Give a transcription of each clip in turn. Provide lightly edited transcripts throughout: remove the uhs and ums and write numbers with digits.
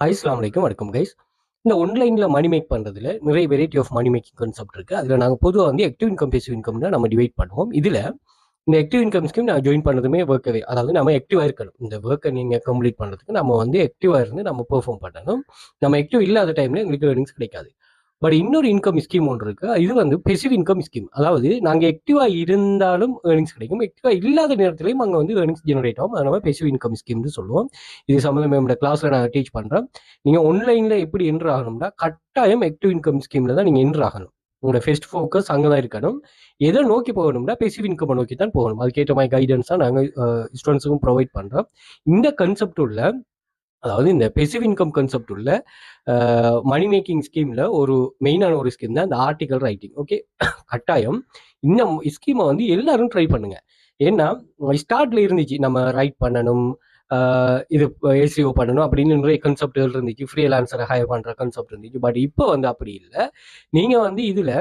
அஸ்ஸலாமு அலைக்கும். வணக்கம் கைஸ். இந்த ஆன்லைன்ல மணி மேக் பண்றதுல நிறைய variety of money making concept இருக்கு. அதுல நாங்க பொதுவா வந்து ஆக்டிவ் இன்கம், பேசிவ் இன்கம்னு நம்ம டிவைட் பண்ணுவோம். இதுல இந்த ஆக்டிவ் இன்கம் ஸ்கீம் நான் ஜாயின் பண்ணதுமே ஒர்க்கவே, அதாவது நம்ம ஆக்டிவா இருக்கணும். இந்த ஒர்க்கை நீங்க கம்ப்ளீட் பண்றதுக்கு நம்ம வந்து ஆக்டிவா இருந்து நம்ம பெர்ஃபார்ம் பண்ணணும். நம்ம ஆக்டிவ் இல்லாத டைம்ல எங்களுக்கு ஏர்னிங்ஸ் கிடைக்காது. பட் இன்னொரு இன்கம் ஸ்கீம் ஒன்று இருக்கு. இது வந்து பெசிவ் இன்கம் ஸ்கீம். அதாவது நாங்க ஆக்டிவா இருந்தாலும் ஏர்னிங்ஸ் கிடைக்கும். ஆக்டிவா இல்லாத நேரத்திலையும் அங்க வந்து ஏர்னிங்ஸ் ஜெனரேட் ஆகும். அதை நம்ம பெசிவ் இன்கம் ஸ்கீம்னு சொல்லுவோம். இது சம்பந்தமா என்னோட கிளாஸ்ல நான் டீச் பண்றேன். நீங்க ஆன்லைன்ல எப்படி என்ட்ரு ஆகணும்னா கட்டாயம் ஆக்டிவ் இன்கம் ஸ்கீம்ல தான் நீங்க என்ட்ரு ஆகணும். உங்களோட ஃபர்ஸ்ட் ஃபோக்கஸ் அங்கதான் இருக்கணும். எதை நோக்கி போகணும்னா பெசிவ் இன்கம் நோக்கி தான் போகணும். அதுக்கேற்ற மாதிரி கைடன்ஸ் தான் நாங்கள் ஸ்டூடெண்ட்ஸுக்கும் ப்ரொவைட் பண்றோம். இந்த கன்செப்ட் உள்ள, அதாவது இந்த பெசிவ் இன்கம் கான்செப்ட் உள்ள மணி மேக்கிங் ஸ்கீம்ல ஒரு மெயினான ஒரு ஸ்கீம் தான் இந்த ஆர்டிகல் ரைட்டிங். ஓகே, கட்டாயம் இந்த ஸ்கீமை வந்து எல்லாரும் ட்ரை பண்ணுங்க. ஏன்னா ஸ்டார்ட்ல இருந்துச்சு நம்ம ரைட் பண்ணணும், இது எஸ்இஓ பண்ணணும் அப்படின்னு நிறைய கான்செப்ட்கள் இருந்துச்சு. ஃப்ரீலான்சரை ஹையர் பண்ற கான்செப்ட் இருந்துச்சு. பட் இப்போ வந்து அப்படி இல்லை. நீங்க வந்து இதுல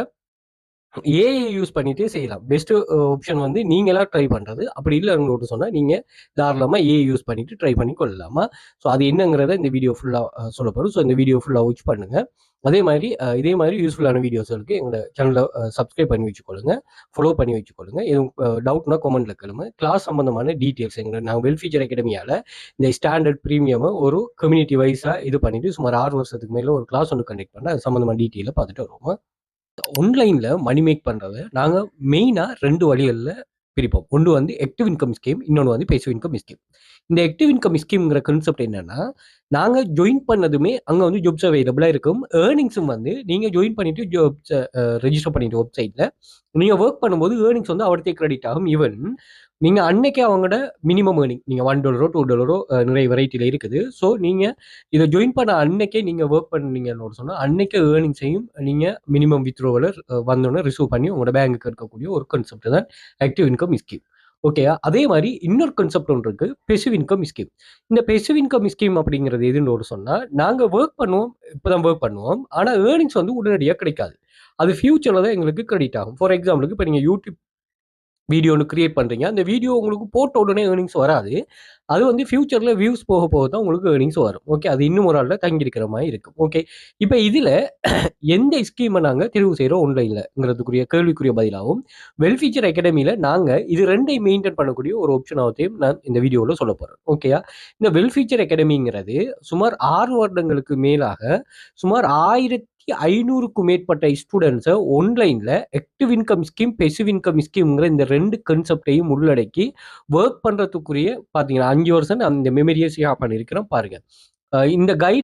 ஏஐ யூஸ் பண்ணிட்டு செய்யலாம். பெஸ்ட் ஆப்ஷன் வந்து நீங்களா ட்ரை பண்றது. அப்படி இல்லைன்னு சொன்னா நீங்க தாராளமா ஏஐ யூஸ் பண்ணிட்டு ட்ரை பண்ணி கொள்ளலாமா. ஸோ அது என்னங்கிறத இந்த வீடியோ ஃபுல்லா சொல்ல போறோம். ஸோ இந்த வீடியோ ஃபுல்லா வாட்ச் பண்ணுங்க. அதே மாதிரி இதே மாதிரி யூஸ்ஃபுல்லான வீடியோஸ்களுக்கு எங்களோட சேனலை சப்ஸ்கிரைப் பண்ணி வச்சுக்கொள்ளுங்க, ஃபாலோ பண்ணி வச்சுக்கொள்ளுங்க. எதுவும் டவுட்னா கமெண்ட்ல கேளுங்க. கிளாஸ் சம்பந்தமான டீட்டெயில்ஸ் எங்களை நாங்கள் வெல்ஃபியூச்சர் அகாடமியால இந்த ஸ்டாண்டர்ட் ப்ரீமியம் ஒரு கம்யூனிட்டி வைஸா இது பண்ணிட்டு சுமார் 6 வருஷத்துக்கு மேல ஒரு கிளாஸ் ஒன்று கண்டக்ட் பண்ண அது சம்பந்தமான டீட்டெயிலை பார்த்துட்டு வருவோம். ஆன்லைன்ல மணி மேக் பண்றத நாங்க மெயினா 2 வழிகள்ல பிரிப்போம். ஒன்று வந்து ஆக்டிவ் இன்கம் ஸ்கீம், இன்னொன்று வந்து பேசிவ் இன்கம் ஸ்கீம். இந்த ஆக்டிவ் இன்கம் ஸ்கீம்ங்கிற கான்செப்ட் என்னன்னா, நாங்க ஜாயின் பண்ணதுமே அங்க வந்து ஜாப்ஸ் அவைலபிளா இருக்கும். ஏர்னிங்ஸும் வந்து நீங்க ஜாயின் பண்ணிட்டு ஜாப்ஸ் ரெஜிஸ்டர் பண்ணிட்டு வெப்சைட்ல நீங்க ஒர்க் பண்ணும்போது ஏர்னிங்ஸ் வந்து அவர்த்தே கிரெடிட் ஆகும். ஈவன் நீங்க அன்னைக்கே அவங்களோட மினிமம் ஏர்னிங் நீங்க $1 $2 நிறைய வெரைட்டில இருக்குது. ஸோ நீங்க இதை ஜாயின் பண்ண அன்னைக்கே நீங்க ஒர்க் பண்ணீங்கன்னு சொன்னா அன்னைக்கே ஏர்னிங்ஸையும் நீங்க மினிமம் வித்ரோவல வந்தோடனே ரிசீவ் பண்ணி உங்களோட பேங்குக்கு இருக்கக்கூடிய ஒரு கான்செப்ட் தான் ஆக்டிவ் இன்கம் ஸ்கீம். ஓகேயா? அதே மாதிரி இன்னொரு கான்செப்ட் ஒன்று இருக்கு, பெசிவ் இன்கம் ஸ்கீம். இந்த பெசிவ் இன்கம் ஸ்கீம் அப்படிங்கிறது எதுன்னு சொன்னா, நாங்க ஒர்க் பண்ணுவோம், இப்பதான் ஒர்க் பண்ணுவோம். ஆனா ஏர்னிங்ஸ் வந்து உடனடியாக கிடைக்காது. அது ஃபியூச்சர்ல தான் எங்களுக்கு கிரெடிட் ஆகும். ஃபார் எக்ஸாம்பிளுக்கு இப்போ நீங்க யூடியூப் வீடியோ ஒன்று கிரியேட் பண்றீங்க. அந்த வீடியோ உங்களுக்கு போட்ட உடனே ஏர்னிங்ஸ் வராது. அது வந்து ஃபியூச்சர்ல வியூஸ் போக போக தான் உங்களுக்கு ஏர்னிங்ஸ் வரும். ஓகே, அது இன்னும் ஒரு ஆள்ல தங்கி இருக்கிற மாதிரி இருக்கும். ஓகே, இப்போ இதுல எந்த ஸ்கீமை நாங்க தெரிவு செய்யறோம் ஆன்லைன்லங்கிறதுக்குரிய கேள்விக்குரிய பதிலாகவும், வெல்ஃபியூச்சர் அகாடமியில நாங்க இது ரெண்டையும் மெயின்டைன் பண்ணக்கூடிய ஒரு ஆப்ஷனாகத்தையும் நான் இந்த வீடியோவில் சொல்ல போறேன். ஓகேயா? இந்த வெல்ஃபியூச்சர் அகாடமிங்கிறது சுமார் 6 வருடங்களுக்கு மேலாக சுமார் 1500க்கும் மேற்பட்ட ஸ்டூடெண்ட்ஸை ஆன்லைன்ல active income scheme, passive income ஸ்கீம்ங்கிற இந்த 2 கான்செப்டையும் உள்ளடக்கி ஒர்க் பண்றதுக்குரிய பாத்தீங்கன்னா 5 வருஷம் நான் இந்த மெமரியை ஷேர் பண்ணியிருக்கிறேன் பாருங்க. இந்த கைட்